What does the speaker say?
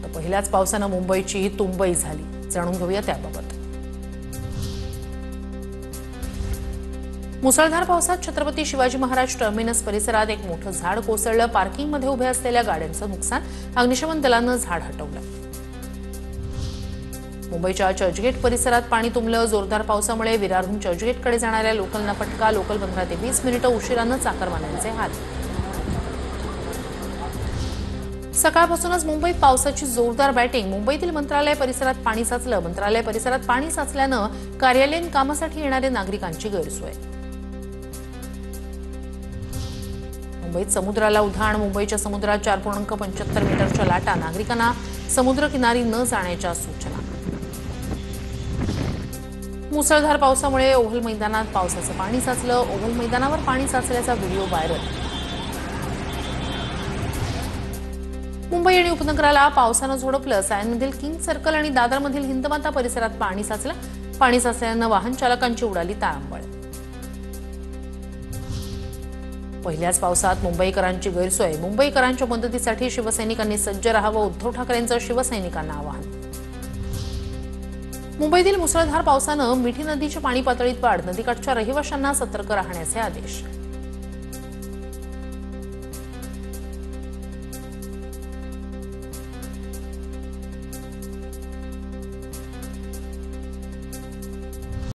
तर पहिल्याच पावसानं मुंबईची तुंबई झाली। जाणून घेऊया त्याबाबत। मुसळधार पावसात छत्रपती शिवाजी महाराज टर्मिनस परिसरात एक मोठं झाड कोसळलं। पार्किंगमध्ये उभ्या असलेल्या गाड्यांचं नुकसान। अग्निशमन दलानं झाड हटवलं। मुंबईच्या चर्चगेट परिसरात पाणी तुंबलं। जोरदार पावसामुळे विरारहून चर्चगेटकडे जाणाऱ्या लोकलना फटका। लोकल 15 ते 20 मिनिटं उशिरानं चाकरमान्यांचे हाल। सकाळपासूनच मुंबईत पावसाची जोरदार बॅटिंग। मुंबईतील मंत्रालय परिसरात पाणी साचलं। मंत्रालय परिसरात पाणी साचल्यानं कार्यालयीन कामासाठी येणाऱ्या नागरिकांची गैरसोय। मुंबईत समुद्राला उधाण। मुंबईच्या समुद्रात 4.75 मीटरच्या लाटा। नागरिकांना समुद्रकिनारी न जाण्याच्या सूचना। मुसळधार पावसामुळे ओव्हल मैदानात पावसाचं पाणी साचलं। ओव्हल मैदानावर पाणी साचल्याचा व्हिडिओ व्हायरल। मुंबई आणि उपनगराला पावसानं झोडपलं। सायनमधील किंग सर्कल आणि दादरमधील हिंदमाता परिसरात पाणी साचलं। पाणी साचल्यानं वाहन चालकांची उडाली तारांबळ। पहिल्याच पावसात मुंबईकरांची गैरसोय। मुंबईकरांच्या मदतीसाठी शिवसैनिकांनी सज्ज राहावं। उद्धव ठाकरेंचं शिवसैनिकांना आवाहन। मुंबईतील मुसळधार पावसानं मिठी नदीच्या पाणी पातळीत वाढ। नदीकाठच्या रहिवाशांना सतर्क राहण्याचे आदेश।